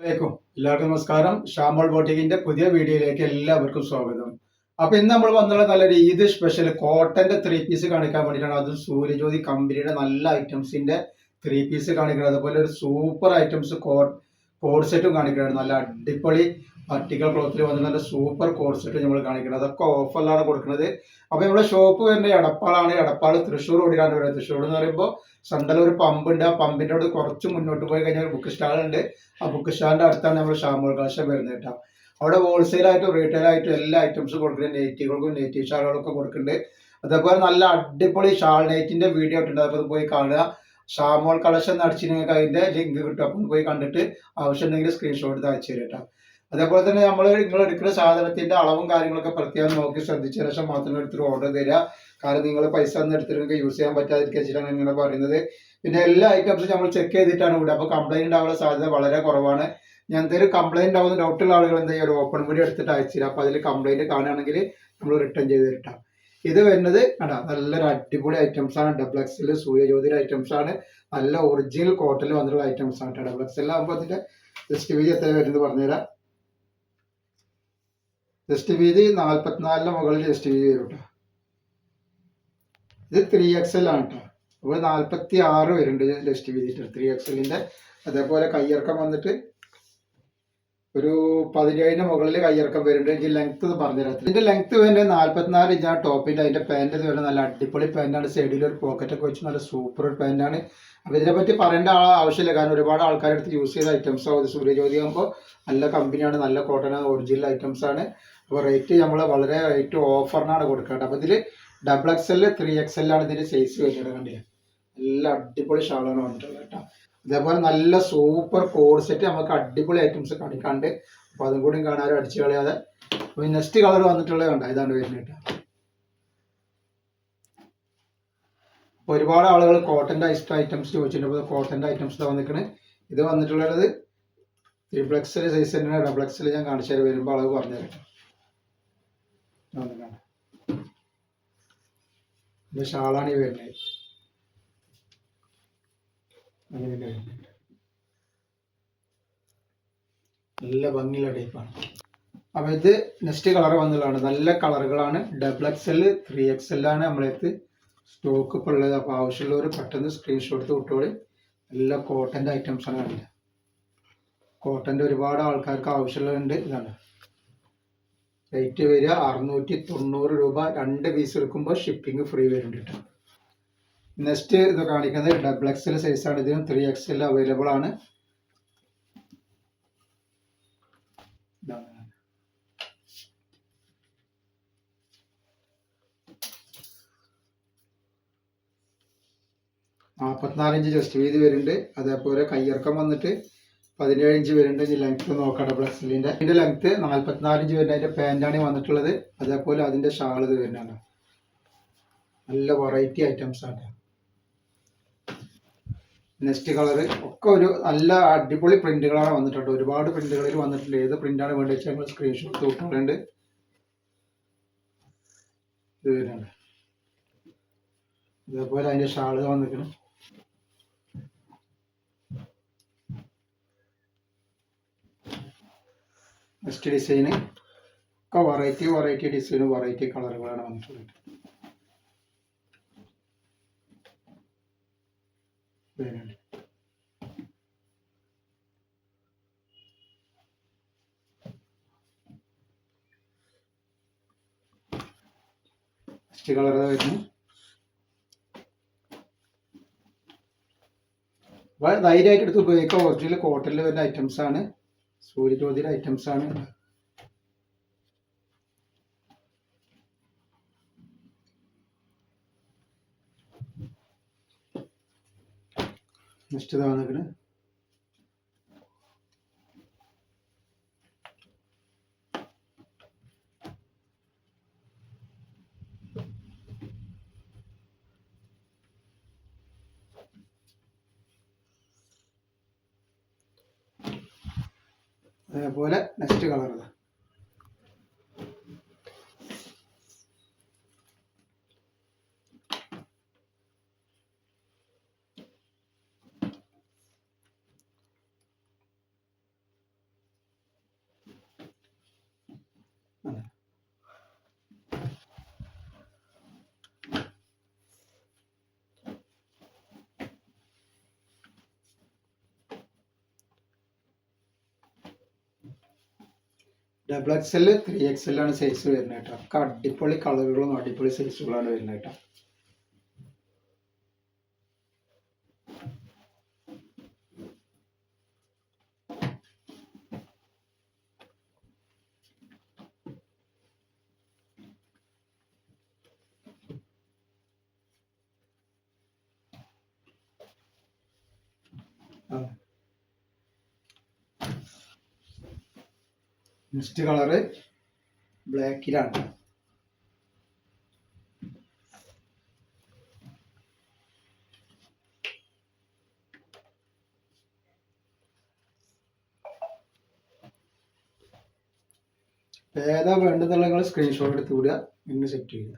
അലൈക്കും എല്ലാവർക്കും നമസ്കാരം. ഷാമോൾ ബോട്ടിക്കിന്റെ പുതിയ വീഡിയോയിലേക്ക് എല്ലാവർക്കും സ്വാഗതം. അപ്പൊ ഇന്ന് നമ്മൾ വന്നുള്ള നല്ലൊരു ഈദ് സ്പെഷ്യൽ കോട്ടന്റെ ത്രീ പീസ് കാണിക്കാൻ വേണ്ടിയിട്ടാണ്. അത് സൂര്യജ്യോതി കമ്പനിയുടെ നല്ല ഐറ്റംസിന്റെ ത്രീ പീസ് കാണിക്കുന്നത്. അതുപോലെ ഒരു സൂപ്പർ ഐറ്റംസ് കോഡ് സെറ്റും കാണിക്കുന്നത്. നല്ല അടിപൊളി വെർട്ടിക്കൽ ക്ലോത്തിൽ വന്ന് നല്ല സൂപ്പർ കോഡ് സെറ്റ് നമ്മൾ കാണിക്കുന്നത്. അതൊക്കെ ഓഫറിലാണ് കൊടുക്കുന്നത്. അപ്പൊ നമ്മുടെ ഷോപ്പ് വരുന്നത് എടപ്പാളാണ്. എടപ്പാള് തൃശ്ശൂർ ഓടിയാണ് വരുന്നത്. തൃശ്ശൂർ എന്ന് പറയുമ്പോൾ സണ്ടല ഒരു പമ്പ് ഉണ്ട്. ആ പമ്പിന്റെ അവിടെ കുറച്ച് മുന്നോട്ട് പോയി കഴിഞ്ഞാൽ ഒരു ബുക്ക് സ്റ്റാൾ ഉണ്ട്. ആ ബുക്ക് സ്റ്റാളിന്റെ അടുത്താണ് നമ്മൾ ഷാമോൾ കളക്ഷൻ വരുന്നത് കേട്ടോ. അവിടെ ഹോൾസെയിൽ ആയിട്ടും റീറ്റെയിൽ ആയിട്ടും എല്ലാ ഐറ്റംസും കൊടുക്കുന്നുണ്ട്. നെയ്റ്റുകൾക്കും നെയ്റ്റീവ് ഷാളുകളൊക്കെ കൊടുക്കുന്നുണ്ട്. അതേപോലെ നല്ല അടിപൊളി ഷാൾ നൈറ്റിന്റെ വീഡിയോ ഇട്ടുണ്ട്. അതൊക്കെ പോയി കാണുക. ഷാമോൾ കളക്ഷൻ അടിച്ച് നിങ്ങൾക്ക് അതിന്റെ ലിങ്ക് കിട്ടും. അപ്പം പോയി കണ്ടിട്ട് ആവശ്യമുണ്ടെങ്കിൽ സ്ക്രീൻഷോട്ട് എടുത്ത് അയച്ചു തരും കേട്ടോ. അതേപോലെ തന്നെ നിങ്ങൾ എടുക്കുന്ന സാധനത്തിന്റെ അളവും കാര്യങ്ങളൊക്കെ പ്രത്യേകം നോക്കി ശ്രദ്ധിച്ച ശേഷം മാത്രം എടുത്തിട്ട് ഓർഡർ തരിക. കാരണം നിങ്ങൾ പൈസ ഒന്നും എടുത്തിട്ട് യൂസ് ചെയ്യാൻ പറ്റാതിരിക്കാണ് ഇങ്ങനെ പറയുന്നത്. പിന്നെ എല്ലാ ഐറ്റംസും നമ്മൾ ചെക്ക് ചെയ്തിട്ടാണ് ഇവിടെ. അപ്പോൾ കംപ്ലൈന്റ് ഉണ്ടാവാനുള്ള സാധ്യത വളരെ കുറവാണ്. ഞാൻ എന്തെങ്കിലും കംപ്ലൈന്റ് ആവുന്ന ഡൗട്ടുള്ള ആളുകൾ എന്താ ചെയ്യുക, ഒരു ഓപ്പൺ വീഡിയോ എടുത്തിട്ട് അയച്ചു തരാം. അപ്പോൾ അതിൽ കംപ്ലൈന്റ് കാണുകയാണെങ്കിൽ നമ്മൾ റിട്ടേൺ ചെയ്ത് തരട്ടാം. ഇത് വരുന്നത് നല്ലൊരു അടിപൊളി ഐറ്റംസ് ആണ്. ഡബിൾ എക്സിൽ സൂര്യജ്യോതിയുടെ ഐറ്റംസ് ആണ്. നല്ല ഒറിജിനൽ കോട്ടണിൽ വന്നിട്ടുള്ള ഐറ്റംസ് ആണ്. ഡബിൾ എക്സിൽ ആകുമ്പോൾ അതിന്റെ ജസ്റ്റ് വീതി എത്ര വരുന്നത് പറഞ്ഞുതരാം. ജസ്റ്റ് വീതി 44 മുകളിൽ ജസ്റ്റ് വീതി വരും കേട്ടോ. ഇത് 3XL ആണ് കേട്ടോ. അപ്പോൾ 46 വരുന്നുണ്ട് ജസ്റ്റ് വീതി 3XLന്റെ. അതേപോലെ കയ്യിറക്കം വന്നിട്ട് ഒരു 17 മുകളിൽ കയ്യിറക്കം വരുന്നുണ്ട്. എനിക്ക് ലെങ്ത് പറഞ്ഞുതരാം. ഇതിന്റെ ലെങ്ത് വരുന്നത് 44 ഇഞ്ചാണ് ടോപ്പിന്റെ. അതിന്റെ പാന്റ് വരുന്നത് നല്ല അടിപൊളി പാന്റാണ്. സൈഡിൽ ഒരു പോക്കറ്റ് ഒക്കെ വെച്ച് നല്ല സൂപ്പർ ഒരു പാന്റാണ്. അപ്പൊ ഇതിനെപ്പറ്റി പറയേണ്ട ആവശ്യമില്ല. കാരണം ഒരുപാട് ആൾക്കാരെടുത്ത് യൂസ് ചെയ്ത ഐറ്റംസ് ആവും. സൂര്യജ്യോതി ആകുമ്പോൾ നല്ല കമ്പനിയാണ്, നല്ല കോട്ടൺ ഒറിജിനൽ ഐറ്റംസ് ആണ്. അപ്പോൾ റേറ്റ് നമ്മൾ വളരെ റേറ്റ് ഓഫറിനാണ് കൊടുക്കേണ്ടത്. അപ്പോൾ ഇതിൽ ഡബിൾ XL 3XL ആണ് ഇതിന്റെ സൈസ് വരുന്നത്. കണ്ടില്ല, നല്ല അടിപൊളി ഷാളാണ് വന്നിട്ടുള്ളത് കേട്ടോ. അതേപോലെ നല്ല സൂപ്പർ കോഡ് സെറ്റ് നമുക്ക് അടിപൊളി ഐറ്റംസ് കാണിക്കാണ്ട്. അപ്പോൾ അതും കൂടി കാണാനും അടിച്ചു കളയാതെ. അപ്പോൾ നെക്സ്റ്റ് കളർ വന്നിട്ടുള്ളത് കണ്ട ഇതാണ് വരുന്നത് കേട്ടോ. ഒരുപാട് ആളുകൾ കോട്ടന്റെ ഐറ്റംസ് ചോദിച്ചിട്ടുണ്ട്. അപ്പോൾ കോട്ടന്റെ ഐറ്റംസ് വന്നിരിക്കുന്നത്. ഇത് വന്നിട്ടുള്ളത് 3XL സൈസ് തന്നെയാണ്. ഡബിൾ XL ഞാൻ കാണിച്ചു തരാം. വരുമ്പോൾ അളവ് പറഞ്ഞു തരാം. ഇത് ഷാളാണ് ഈ വരുന്നത്. നല്ല ഭംഗിയുള്ള ടൈപ്പാണ്. അപ്പൊ ഇത് നെക്സ്റ്റ് കളർ വന്നുള്ളതാണ്. നല്ല കളറുകളാണ്. ഡബിൾ XL 3XL ആണ് നമ്മളെടുത്ത് സ്റ്റോക്ക് ഇപ്പോൾ ഉള്ളത്. അപ്പോൾ ആവശ്യമുള്ളവർ പെട്ടെന്ന് സ്ക്രീൻഷോട്ട് എടുത്ത് വിട്ടോളി. നല്ല കോട്ടന്റെ ഐറ്റംസ് ആണ് കണ്ടില്ല. കോട്ടന്റെ ഒരുപാട് ആൾക്കാർക്ക് ആവശ്യമുള്ളതുണ്ട്. ഇതാണ് റേറ്റ് വരിക 690 രൂപ. 2 പീസ് എടുക്കുമ്പോൾ ഷിപ്പിംഗ് ഫ്രീ വരുന്നുണ്ട്. നെക്സ്റ്റ് ഇത് കാണിക്കുന്നത് ഡബിൾ XL സൈസാണ്. ഇതിനും 3XL അവൈലബിൾ ആണ്. $44 ജസ്റ്റ് വീതി വരുന്നുണ്ട്. അതേപോലെ കയ്യിറക്കം വന്നിട്ട് 17 ഇഞ്ച് വരുന്നുണ്ട്. ലെങ്ത് നോക്കാം. ഡബിൾ XLന്റെ ഇതിന്റെ ലെങ്ത് 44 ഇഞ്ച് വരുന്നത്. അതിന്റെ പാന്റാണ് വന്നിട്ടുള്ളത്. അതേപോലെ അതിന്റെ ഷാൾ ഇത് വരുന്നതാണ്. നല്ല വെറൈറ്റി ഐറ്റംസ് ആണ്. നെക്സ്റ്റ് കളർ ഒക്കെ ഒരു നല്ല അടിപൊളി പ്രിന്റുകളാണ് വന്നിട്ടുണ്ട്. ഒരുപാട് പ്രിന്റുകളിൽ വന്നിട്ടുണ്ട്. ഏത് പ്രിന്റാണ് വേണ്ടത് വെച്ചാൽ ഞങ്ങൾ സ്ക്രീൻഷോട്ട് കൊടുക്കുന്നുണ്ട്. ഇത് വരുന്നുണ്ട്. അതേപോലെ അതിന്റെ ഷാള് വന്നിരിക്കണം. നെക്സ്റ്റ് ഡിസൈന് ഒക്കെ വെറൈറ്റി ഡിസൈനും വെറൈറ്റി കളറുകളാണ് വന്നിട്ടുള്ളത്. നെക്സ്റ്റ് കളർ വരുന്നു. ധൈര്യമായിട്ട് എടുത്ത് ഉപയോഗിക്കാം. ഒറിജിനൽ കോട്ടണിൽ വരുന്ന ഐറ്റംസ് ആണ്. സൂര്യജ്യോതിയുടെ ഐറ്റംസ് ആണ്. നെക്സ്റ്റ് ഇതാ വന്നിരിക്കുന്നത്. അതേപോലെ നെക്സ്റ്റ് കളർ ഇതാ. XXL 3XL ആണ് സൈസ് വരുന്നത് കേട്ടോ. ഒക്കെ അടിപൊളി കളറുകളും അടിപൊളി സൈസുകളാണ് വരുന്നത് കേട്ടോ. നെക്സ്റ്റ് കളറ് ബ്ലാക്കിലാണ്. ഏതാ വേണ്ടതെന്നുള്ള നിങ്ങൾ സ്ക്രീൻഷോട്ട് എടുത്ത് വിടുക, നിങ്ങൾ സെറ്റ് ചെയ്യുക.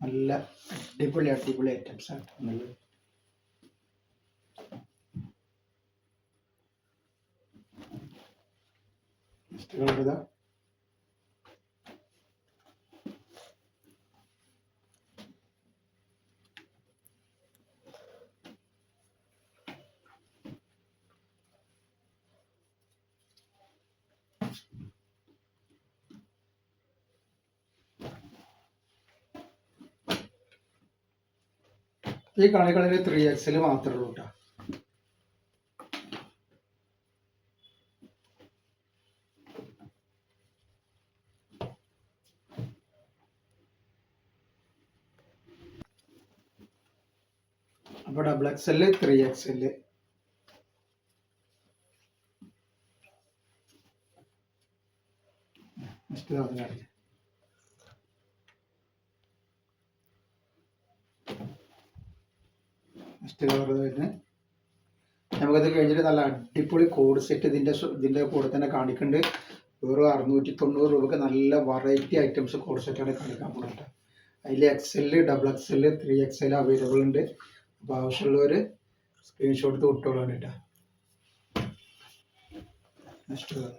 നല്ല അടിപൊളി ഐറ്റംസ് ആണ് നല്ലത്. ഈ കാണികളിൽ 3XL മാത്രമേ ഉള്ളൂ കേട്ടോ. അപ്പോൾ XXL 3XL നെക്സ്റ്റ് കാണിക്കാം. നെക്സ്റ്റ് കളർ വരുന്നത് നമുക്കത് കഴിഞ്ഞിട്ട് നല്ല അടിപൊളി കോഡ് സെറ്റ് ഇതിൻ്റെ കൂടെ തന്നെ കാണിക്കുന്നുണ്ട്. വെറും 690 രൂപക്ക് നല്ല വെറൈറ്റി ഐറ്റംസ് കോഡ് സെറ്റാണ് കാണിക്കാൻ പോകുന്നത്. അതിൽ XL, XXL, 3XL അവൈലബിൾ ഉണ്ട്. അപ്പോൾ ആവശ്യമുള്ളവർ സ്ക്രീൻഷോട്ട് എടുത്ത് വിട്ടോളാൻ കേട്ടോ. നെക്സ്റ്റ് കളർ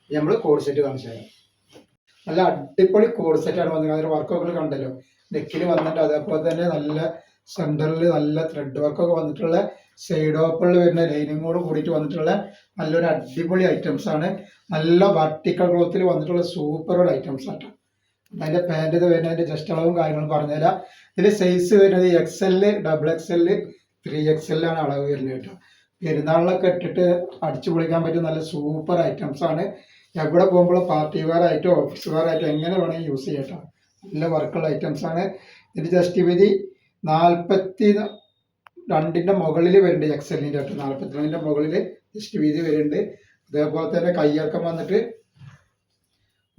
നമ്മൾ കോഡ് സെറ്റ് കാണിച്ചു തരാം. നല്ല അടിപൊളി കോഡ് സെറ്റാണ് വന്നത്. അതിന് വർക്കൊക്കെ കണ്ടല്ലോ, നെക്കിൽ വന്നിട്ട് അതേപോലെ തന്നെ നല്ല സെൻറ്ററിൽ നല്ല ത്രെഡ് വർക്കൊക്കെ വന്നിട്ടുള്ള സൈഡ് ഓപ്പണിൽ വരുന്ന ലൈനിങ്ങോട് കൂടിയിട്ട് വന്നിട്ടുള്ള നല്ലൊരു അടിപൊളി ഐറ്റംസ് ആണ്. നല്ല വർട്ടിക്കൽ ക്ലോത്തിൽ വന്നിട്ടുള്ള സൂപ്പർ ഒരു ഐറ്റംസ് ആണ്. അതിൻ്റെ പാൻറ് ഇത് വരുന്നതിൻ്റെ ജസ്റ്റ് അളവും കാര്യങ്ങളും പറഞ്ഞുതരാം. ഇതിൽ സൈസ് വരുന്നത് XL, XXL, 3XL ആണ് അളവ് വരുന്നത് കേട്ടോ. പെരുന്നാളിലൊക്കെ ഇട്ടിട്ട് അടിച്ചു പൊളിക്കാൻ പറ്റിയ നല്ല സൂപ്പർ ഐറ്റംസ് ആണ്. എവിടെ പോകുമ്പോൾ പാർട്ടി വെയർ ആയിട്ടോ ഓഫീസ് വെയർ ആയിട്ടോ എങ്ങനെ വേണമെങ്കിൽ യൂസ് ചെയ്യട്ടോ. നല്ല വർക്കുള്ള ഐറ്റംസ് ആണ്. ഇതിൻ്റെ ജസ്റ്റ് വീതി 42ൻ്റെ മുകളിൽ വരുന്നുണ്ട്. XL-ൻ്റെ കേട്ടോ 42ൻ്റെ മുകളിൽ ജസ്റ്റ് വീതി വരുന്നുണ്ട്. അതേപോലെ തന്നെ കയ്യിറക്കം വന്നിട്ട്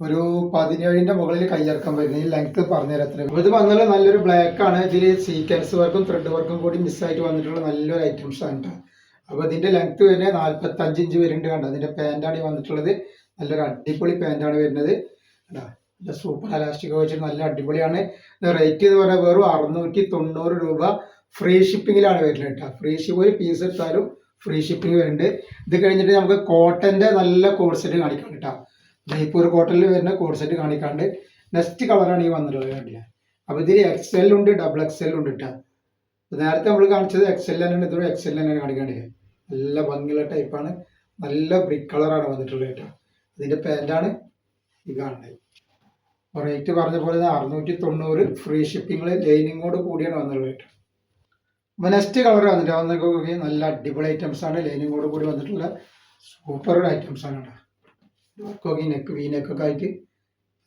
ഒരു 17ൻ്റെ മുകളിൽ കയ്യിറക്കം വരുന്നത്. ഈ ലെങ്ത് പറഞ്ഞുതരാം എത്ര. ഇത് വന്നാൽ നല്ലൊരു ബ്ലാക്ക് ആണ്. ഇതിൽ സീക്വൻസ് വർക്കും ത്രെഡ് വർക്കും കൂടി മിസ്സായിട്ട് വന്നിട്ടുള്ള നല്ലൊരു ഐറ്റംസ് ആണ് കേട്ടോ. അപ്പോൾ ഇതിൻ്റെ ലെങ്ത് വരുന്നത് 45 ഇഞ്ച് വരുന്നുണ്ട് കണ്ടോ. അതിൻ്റെ പാൻറ്റാണ് ഈ വന്നിട്ടുള്ളത്. നല്ലൊരു അടിപൊളി പാൻറ്റാണ് വരുന്നത് കേട്ടോ. നല്ല സൂപ്പർ അലാസ്റ്റിക് വെച്ചിട്ട് നല്ല അടിപൊളിയാണ്. റേറ്റ് എന്ന് പറഞ്ഞാൽ വെറും 690 രൂപ. ഫ്രീ ഷിപ്പിങ്ങിലാണ് വരുന്നത് കേട്ടോ. ഫ്രീ ഷിപ്പ് ഒരു പീസ് എടുത്താലും ഫ്രീ ഷിപ്പിംഗ് വരുന്നുണ്ട്. ഇത് കഴിഞ്ഞിട്ട് നമുക്ക് കോട്ടൻ്റെ നല്ല കോഡ് സെറ്റ് കാണിക്കാം കേട്ടോ. ജയ്പൂർ കോട്ടണിൽ വരുന്ന കോഡ് സെറ്റ് കാണിക്കാണ്ട്. നെക്സ്റ്റ് കളറാണ് ഈ വന്നിട്ടുള്ളത് കണ്ടില്ല. അപ്പോൾ ഇതിൽ XL ഉണ്ട്, XXL ഉണ്ട് കേട്ടോ. നേരത്തെ നമ്മൾ കാണിച്ചത് XL തന്നെയാണ്, ഇതൊരു XL തന്നെയാണ് കാണിക്കാണ്ടില്ല. നല്ല ഭംഗിയുള്ള ടൈപ്പാണ്. നല്ല ബ്രിക്ക് കളറാണ് വന്നിട്ടുള്ളത് കേട്ടോ. ഇതിൻ്റെ പാൻറ്റാണ് ഈ കാണുന്നത്. റേറ്റ് പറഞ്ഞ പോലെ 690 ഫ്രീ ഷിപ്പിങ്ങിൽ ലൈനിങ്ങോട് കൂടിയാണ് വന്നിട്ടുള്ളത് കേട്ടോ. അപ്പോൾ നെക്സ്റ്റ് കളർ വന്നിട്ട് വന്നൊക്കെ നല്ല അടിപൊളി ഐറ്റംസ് ആണ്. ലൈനിങ്ങോട് കൂടി വന്നിട്ടുള്ള സൂപ്പർ ഐറ്റംസ് ആണ് കേട്ടോ. വർക്കൊക്കെ നെക്ക് വീനെക്കൊക്കെ ആയിട്ട്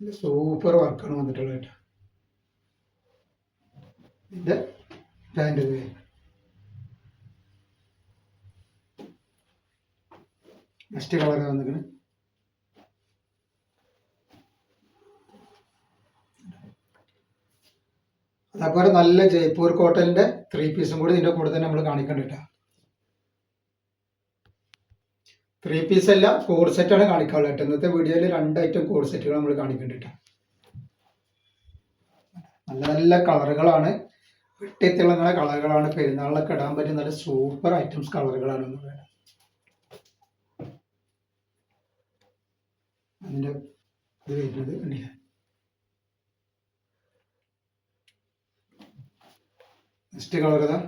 നല്ല സൂപ്പർ വർക്കാണ് വന്നിട്ടുള്ളത് കേട്ടോ. ഇതിൻ്റെ പാൻറ് നെക്സ്റ്റ് കളർ വന്നിരിക്കുന്നത് അതേപോലെ നല്ല ജയ്പൂർ കോട്ടന്റെ 3 പീസും കൂടി ഇതിന്റെ കൂടെ തന്നെ നമ്മൾ കാണിക്കണ്ടിട്ടാ. 3 പീസ് അല്ല, കോഡ് സെറ്റ് ആണ് കാണിക്കാനുള്ളത് കേട്ടോ. ഇന്നത്തെ വീഡിയോയിൽ 2 ഐറ്റം കോഡ് സെറ്റുകൾ നമ്മൾ കാണിക്കണ്ടിട്ടാ. നല്ല നല്ല കളറുകളാണ്, വെട്ടിത്തിളങ്ങുന്ന കളറുകളാണ്, പെരുന്നാളിലൊക്കെ ഇടാൻ പറ്റിയ നല്ല സൂപ്പർ ഐറ്റംസ് കളറുകളാണ്. അതിന്റെ ഇത് വരുന്നത് കണ്ടില്ല. നെക്സ്റ്റ് കളർ ഇതാ.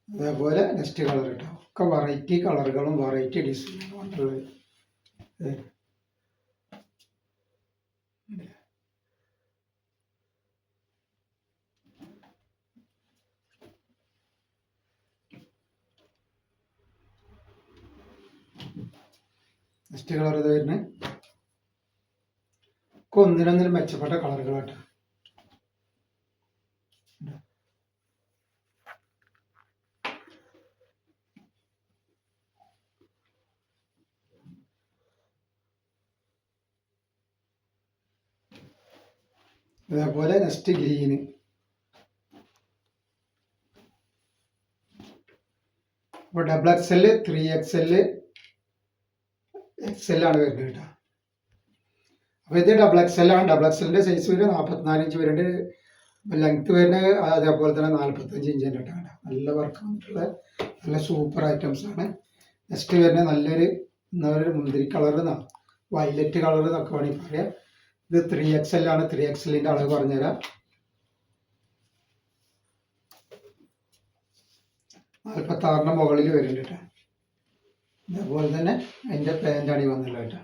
അതേപോലെ നെക്സ്റ്റ് കളർ കേട്ടോ. ഒക്കെ വെറൈറ്റി കളറുകളും വെറൈറ്റി ഡിസൈനും കൊണ്ടുള്ളത്. നെക്സ്റ്റ് കളർ ഇത് വരുന്നത് ഒന്നിനൊന്നിനും മെച്ചപ്പെട്ട കളറുകളാട്ടോ. അതേപോലെ നെക്സ്റ്റ് ഗ്രീന്. ഇപ്പോൾ ഡബിൾ XL 3XL XL ആണ് വരുന്നത് കേട്ടോ. അപ്പോൾ ഇത് ഡബിൾ XL ആണ്. ഡബിൾ XLന്റെ സൈസ് വരുന്നത് 44 ഇഞ്ച് വരുന്നുണ്ട്. ലെങ്ത് വരുന്നത് അതേപോലെ തന്നെ 45 ഇഞ്ച് കേട്ടോ. നല്ല വർക്ക് വന്നിട്ടുള്ള നല്ല സൂപ്പർ ഐറ്റംസ് ആണ്. നെക്സ്റ്റ് വരുന്നത് നല്ലൊരു എന്താ പറയുക മുന്തിരി കളർ വയലറ്റ് കളർ എന്നൊക്കെ വേണമെങ്കിൽ പറയാം. ഇത് 3XL ആണ്. 3XLന്റെ അളവ് പറഞ്ഞുതരാം. 46 മുകളിൽ വരുന്നുണ്ട് കേട്ടോ. അതേപോലെ തന്നെ അതിൻ്റെ പാൻ്റാണ് ഈ വന്നുള്ളത് കേട്ടോ.